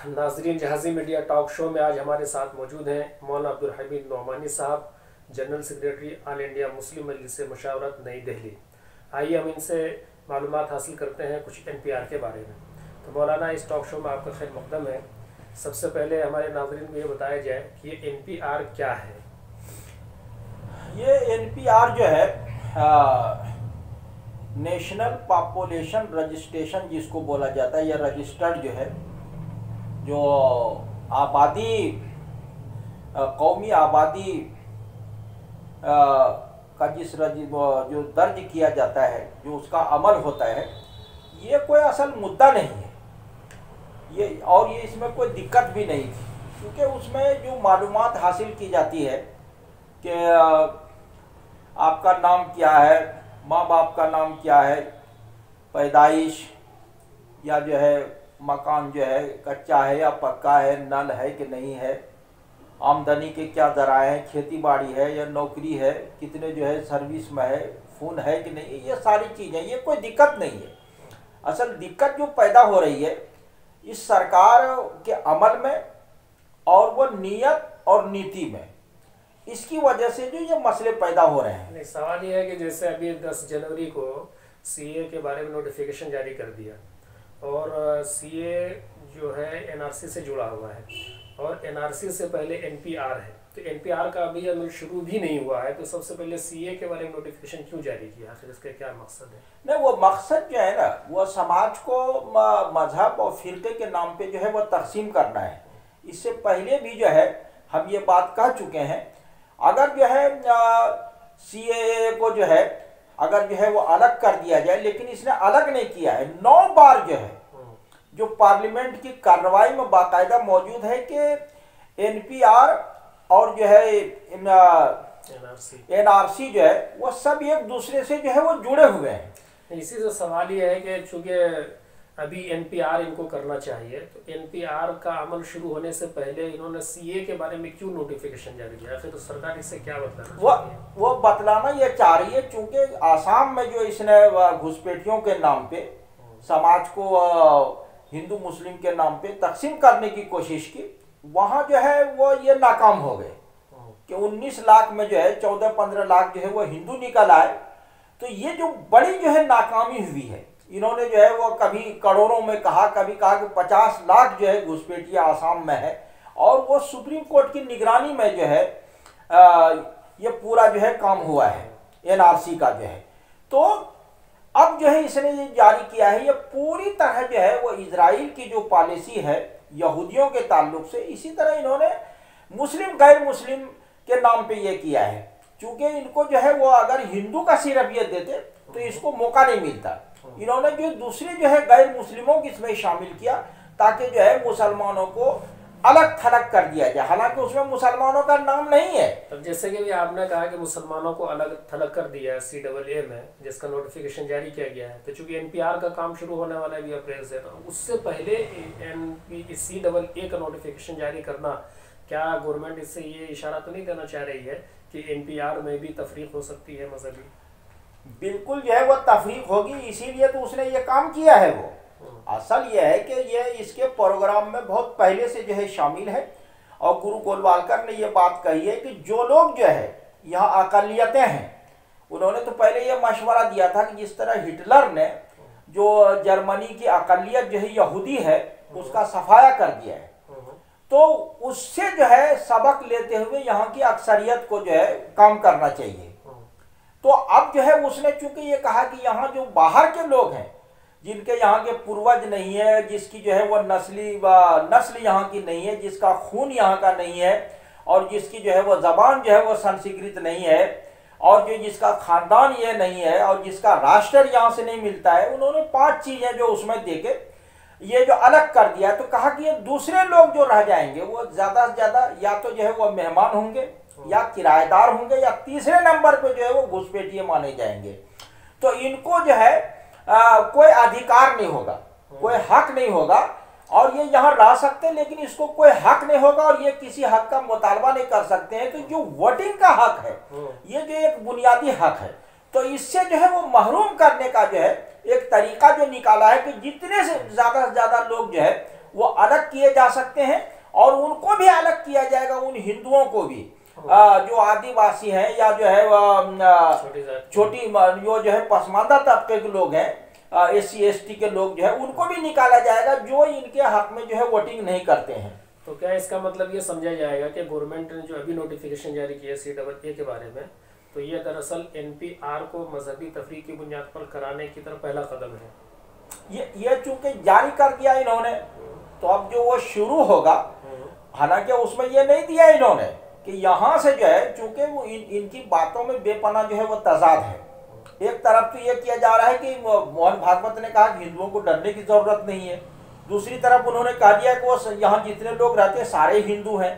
नाजरीन, जहाज़ी media talk show में आज हमारे साथ मौजूद हैं मौलाना अब्दुल हमीद नोमानी साहब, general secretary all India Muslim Majlis Mushawarat New Delhi. आइए हम इनसे मालूमात हासिल करते हैं कुछ NPR के बारे में। तो मौलाना, इस टॉक शो में आपका खैर मकदम है। सबसे पहले हमारे नाजरीन को ये बताया जाए कि ये NPR क्या है। ये NPR जो है नेशनल पॉपुलेशन रजिस्ट्रेशन जिसको बोला जाता है, यह रजिस्टर्ड जो है, जो आबादी कौमी आबादी का जो दर्ज किया जाता है, जो उसका अमल होता है, ये कोई असल मुद्दा नहीं है ये। और ये इसमें कोई दिक्कत भी नहीं थी, क्योंकि उसमें जो मालूमात हासिल की जाती है कि आपका नाम क्या है, माँ बाप का नाम क्या है, पैदाइश या जो है मकान जो है कच्चा है या पक्का है, नल है कि नहीं है, आमदनी के क्या ज़राए हैं, खेती बाड़ी है या नौकरी है, कितने जो है सर्विस में है, खून है कि नहीं, ये सारी चीज़ें, ये कोई दिक्कत नहीं है। असल दिक्कत जो पैदा हो रही है इस सरकार के अमल में और वो नियत और नीति में, इसकी वजह से जो ये मसले पैदा हो रहे हैं। नहीं, सवाल ये है कि जैसे अभी 10 जनवरी को CA के बारे में नोटिफिकेशन जारी कर दिया, और CA जो है NRC से जुड़ा हुआ है, और NRC से पहले NPR है। तो NPR का अभी अमल शुरू भी नहीं हुआ है, तो सबसे पहले CA के बारे में नोटिफिकेशन क्यों जारी किया, फिर इसका क्या मकसद है? नहीं, वो मकसद जो है ना, वो समाज को मजहब और फिरके के नाम पे जो है वो तकसीम करना है। इससे पहले भी जो है हम ये बात कह चुके हैं, अगर जो है CAA को जो है अगर जो है वो अलग कर दिया जाए, लेकिन इसने अलग नहीं किया है। 9 बार जो है जो पार्लियामेंट की कार्रवाई में बाकायदा मौजूद है कि NPR और जो है NRC जो है वो सब एक दूसरे से जो है वो जुड़े हुए हैं। इसी से सवाल ये है कि चूंकि अभी NPR इनको करना चाहिए, तो NPR का अमल शुरू होने से पहले इन्होंने CA के बारे में क्यों नोटिफिकेशन जारी किया? फिर तो सरकार इससे क्या बतलाना वो बतलाना ये चाह रही है, चूंकि आसाम में जो इसने घुसपैठियों के नाम पे समाज को हिंदू मुस्लिम के नाम पे तकसीम करने की कोशिश की, वहाँ जो है वो ये नाकाम हो गए कि 19 लाख में जो है 14-15 लाख जो है वो हिंदू निकल आए। तो ये जो बड़ी जो है नाकामी हुई है, इन्होंने जो है वो कभी करोड़ों में कहा, कभी कहा कि 50 लाख जो है घुसपैठिया आसाम में है, और वो सुप्रीम कोर्ट की निगरानी में जो है ये पूरा जो है काम हुआ है NRC का जो है। तो अब जो है इसने ये जारी किया है, ये पूरी तरह जो है वो इजराइल की जो पॉलिसी है यहूदियों के ताल्लुक से, इसी तरह इन्होंने मुस्लिम गैर मुस्लिम के नाम पे ये किया है। चूंकि इनको जो है वो अगर हिंदू का सिर्फ ये देते तो इसको मौका नहीं मिलता, इन्होंने जो दूसरे जो है गैर मुस्लिमों को इसमें शामिल किया ताकि जो है मुसलमानों को अलग थलग कर दिया जाए, हालांकि उसमें मुसलमानों का नाम नहीं है। तब जैसे कि भी आपने कहा कि मुसलमानों को अलग थलग कर दिया है CAA में, जिसका नोटिफिकेशन जारी किया गया है, तो चूंकि NPR का काम शुरू होने वाला है अप्रैल से, तो उससे पहले CAA का नोटिफिकेशन जारी करना, क्या गवर्नमेंट इससे ये इशारा तो नहीं देना चाह रही है कि NPR में भी तफरीक हो सकती है मजहबी? बिल्कुल जो है वो तफरीक होगी, इसीलिए तो उसने ये काम किया है। वो असल ये है कि ये इसके प्रोग्राम में बहुत पहले से जो है शामिल है, और गुरु गोलवालकर ने ये बात कही है कि जो लोग जो है यहाँ अकलियतें हैं, उन्होंने तो पहले ये मशवरा दिया था कि जिस तरह हिटलर ने जो जर्मनी की अकलियत जो है यहूदी है उसका सफाया कर दिया है, तो उससे जो है सबक लेते हुए यहाँ की अक्सरियत को जो है काम करना चाहिए। तो अब जो है उसने चूंकि ये कहा कि यहाँ जो बाहर के लोग हैं, जिनके यहाँ के पूर्वज नहीं है, जिसकी जो है वो नस्ल यहाँ की नहीं है, जिसका खून यहाँ का नहीं है, और जिसकी जो है वो जबान जो है वो संस्कृत नहीं है, और जो जिसका खानदान ये नहीं है, और जिसका राष्ट्र यहाँ से नहीं मिलता है, उन्होंने 5 चीजें जो उसमें देके ये जो अलग कर दिया। तो कहा कि ये दूसरे लोग जो रह जाएंगे वो ज्यादा से ज्यादा या तो जो है वो मेहमान होंगे, या किराएदार होंगे, या तीसरे नंबर पे जो है वो घुसपैठिए माने जाएंगे। तो इनको जो है कोई अधिकार नहीं होगा, कोई हक नहीं होगा, और ये यहाँ रह सकते हैं, लेकिन इसको कोई हक नहीं होगा, और ये किसी हक का मुतालबा नहीं कर सकते हैं। तो जो वोटिंग का हक है, ये जो एक बुनियादी हक है, तो इससे जो है वो महरूम करने का जो है एक तरीका जो निकाला है कि जितने से ज्यादा लोग जो है वो अलग किए जा सकते हैं, और उनको भी अलग किया जाएगा, उन हिंदुओं को भी जो आदिवासी हैं या जो है छोटी जो है पसमानदा तबके के लोग हैं, SC ST के लोग जो है, उनको भी निकाला जाएगा जो इनके हक में जो है वोटिंग नहीं करते हैं। तो क्या इसका मतलब ये समझा जाएगा कि गवर्नमेंट ने जो अभी नोटिफिकेशन जारी किया CAA के बारे में, तो ये दरअसल NPR को मजहबी तफरीक की बुनियाद पर कराने की तरफ पहला कदम है? ये चूंकि जारी कर दिया इन्होंने, तो अब जो वो शुरू होगा, हालांकि उसमें ये नहीं दिया इन्होंने कि यहाँ से जो है, चूंकि वो इनकी बातों में बेपना जो है वो तजाद है। एक तरफ तो ये किया जा रहा है कि मोहन भागवत ने कहा कि हिंदुओं को डरने की जरूरत नहीं है, दूसरी तरफ उन्होंने कह दिया कि वो यहाँ जितने लोग रहते हैं सारे हिंदू हैं।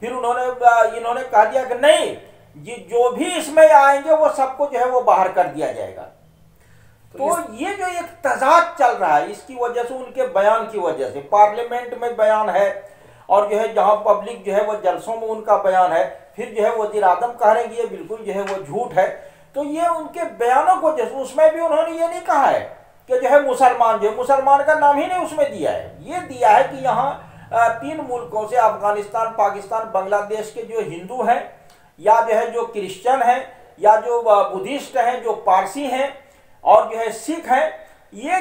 फिर इन्होंने कह दिया कि नहीं, जो भी इसमें आएंगे वो सबको जो है वो बाहर कर दिया जाएगा। तो ये जो एक तजाद चल रहा है, इसकी वजह से, उनके बयान की वजह से, पार्लियामेंट में बयान है और जो है जहां पब्लिक जो है वो जलसों में उनका बयान है, फिर जो है वजीर आजम कह रहे हैं कि ये बिल्कुल जो है वो झूठ है। तो ये उनके बयानों को, जैसे उसमें भी उन्होंने ये नहीं कहा है कि जो है मुसलमान, जो मुसलमान का नाम ही नहीं उसमें दिया है। ये दिया है कि यहाँ 3 मुल्कों से, अफगानिस्तान, पाकिस्तान, बांग्लादेश के जो हिंदू हैं, या जो है जो क्रिश्चियन हैं, या जो बुद्धिस्ट हैं, जो पारसी हैं और जो है सिख हैं, ये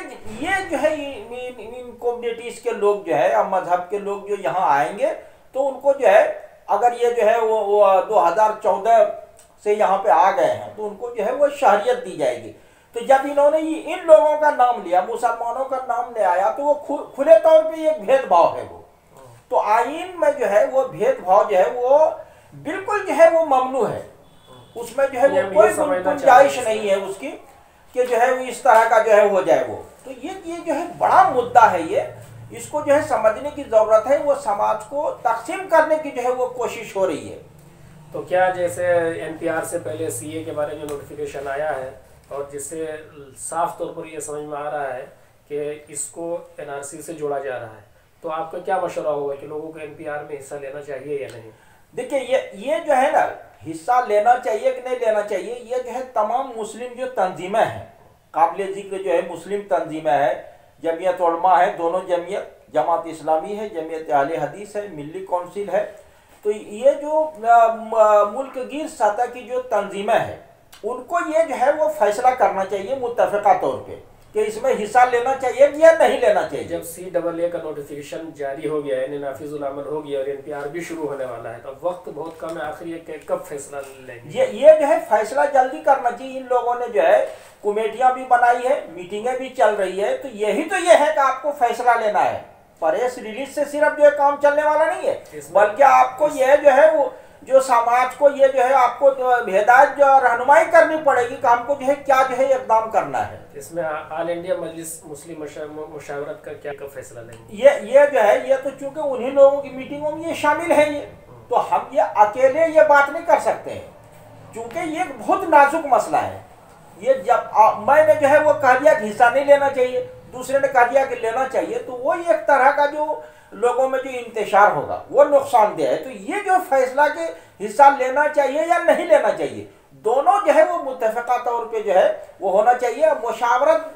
जो है इन कम्युनिटीज के लोग जो है, मजहब के लोग जो यहाँ आएंगे, तो उनको जो है, अगर ये जो है वो 2014 से यहाँ पे आ गए हैं, तो उनको जो है वो शहरियत दी जाएगी। तो जब इन्होंने इन लोगों का नाम लिया, मुसलमानों का नाम ले आया, तो वो खुले तौर पे एक भेदभाव है वो। तो आईन में जो है वो भेदभाव जो है वो बिल्कुल जो है वो ममनू है, उसमें जो है वो कोई गुंजाइश नहीं है उसकी कि जो है इस तरह का जो है हो जाए वो। तो ये जो है बड़ा मुद्दा है, ये इसको जो है समझने की जरूरत है। वो समाज को तकसीम करने की जो है वो कोशिश हो रही है। तो क्या जैसे NPR से पहले CA के बारे में नोटिफिकेशन आया है, और जिससे साफ तौर पर यह समझ में आ रहा है कि इसको NRC से जोड़ा जा रहा है, तो आपका क्या मशवरा होगा कि लोगों को NPR में हिस्सा लेना चाहिए या नहीं? देखिए, ये जो है ना, हिस्सा लेना चाहिए कि नहीं लेना चाहिए, ये जो है तमाम मुस्लिम जो तंजीमें हैं, काबिल जिक्र जो है मुस्लिम तंजीमें हैं, जमीयत उलमा है, दोनों जमीयत, जमात इस्लामी है, जमीयत अहले हदीस है, मिल्ली काउंसिल है, तो ये जो मुल्क गिर सतह की जो तंजीमें हैं, उनको ये जो है वो फैसला करना चाहिए मुत्तफ़िक़ा तौर पे कि इसमें हिस्सा लेना चाहिए या नहीं लेना चाहिए। जब CAA का नोटिफिकेशन जारी हो गया है, नाफिजुल अमल हो गया और NPR भी शुरू होने वाला है, तो वक्त बहुत कम है, आखिर ये कब फैसला लेंगे? ये जो है फैसला जल्दी करना चाहिए। इन लोगों ने जो है कमेटियां भी बनाई है, मीटिंगें भी चल रही है, तो यही तो ये है कि आपको फैसला लेना है। प्रेस रिलीज से सिर्फ जो है काम चलने वाला नहीं है, बल्कि आपको यह जो है वो जो समाज को ये जो है आपको हिदायत जो रहनुमाई करनी पड़ेगी कि हमको जो है क्या जो है इकदाम करना है। इसमें ऑल इंडिया मजलिस मुस्लिम मुशावरत का क्या फैसला लेंगे? ये जो है, ये तो चूंकि उन्हीं लोगों की मीटिंगों में ये शामिल है, ये तो हम ये अकेले ये बात नहीं कर सकते हैं, चूंकि ये बहुत नाजुक मसला है। ये जब मैंने जो है वो कह दिया कि हिस्सा नहीं लेना चाहिए, दूसरे ने कह दिया कि लेना चाहिए, तो वो एक तरह का जो लोगों में जो इंतशार होगा वो नुकसानदेह है। तो ये जो फैसला के हिस्सा लेना चाहिए या नहीं लेना चाहिए, दोनों जो है वो मुत्तफ़िक़ा तौर पे जो है वो होना चाहिए। मुशावरत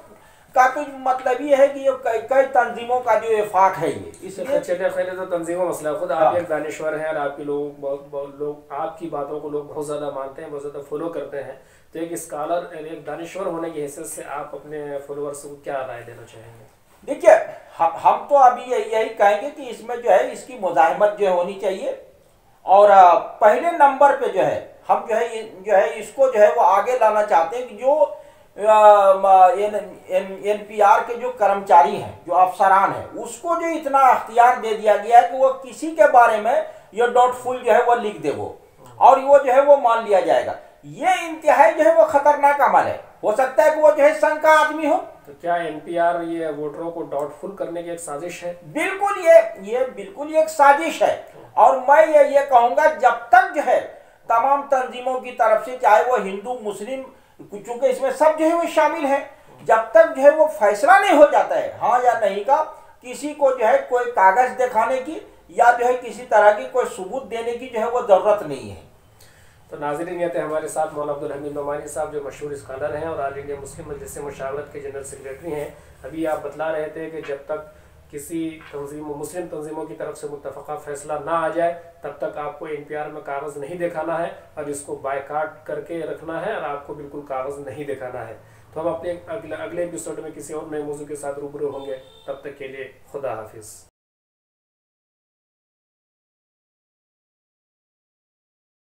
का तो मतलब ये है कि ये कई तंजीमों का जो इफ़ाक़ है, ये इसलिए चलिए खैर, तो तंजीमों मसला खुद आप एक दानिश्वर हैं और आपके लोग आपकी बातों को लोग बहुत ज़्यादा मानते हैं, बहुत ज़्यादा फॉलो करते हैं, तो एक स्कॉलर, एक दानिश्वर होने की हैसियत से आप अपने फॉलोअर्स को क्या राय देना चाहेंगे? देखिए, हम तो अभी यही कहेंगे कि इसमें जो है इसकी मुज़ाहमत जो होनी चाहिए, और पहले नंबर पे जो है हम जो है इसको जो है वो आगे लाना चाहते हैं कि जो NPR के जो कर्मचारी हैं, जो अफसरान हैं, उसको जो इतना अख्तियार दे दिया गया है कि वो किसी के बारे में ये डाउटफुल जो है वो लिख दे वो, और वो जो है वो मान लिया जाएगा। ये इंतहाई जो है वो खतरनाक अमल है। हो सकता है कि वो जो है संघ का आदमी हो। तो क्या NPR ये वोटरों को डाउटफुल करने की एक साजिश है? बिल्कुल, ये बिल्कुल एक साजिश है। और मैं ये कहूंगा, जब तक जो है तमाम तंजीमों की तरफ से, चाहे वो हिंदू मुस्लिम, चूंकि इसमें सब जो है वो शामिल है, जब तक जो है वो फैसला नहीं हो जाता है हाँ या नहीं का, किसी को जो है कोई कागज दिखाने की या जो है किसी तरह की कोई सबूत देने की जो है वो जरूरत नहीं है। तो नाज़रीन, ये थे हमारे साथ मौलाना अब्दुल हमीद नोमानी साहब, जो मशहूर स्कॉलर हैं और ऑल इंडिया मुस्लिम मजलिस मुशावरत के जनरल सेक्रेटरी हैं। अभी आप बतला रहे थे कि जब तक किसी तंजीमों मुस्लिम तंजीमों की तरफ से मुत्तफ़क़ा फैसला ना आ जाए तब तक आपको NPR में कागज़ नहीं दिखाना है और इसको बायकाट करके रखना है और आपको बिल्कुल कागज़ नहीं दिखाना है। तो हम अपने अगले एपिसोड में किसी और नए मौजू के साथ रूबरू होंगे। तब तक के लिए खुदा हाफिज़।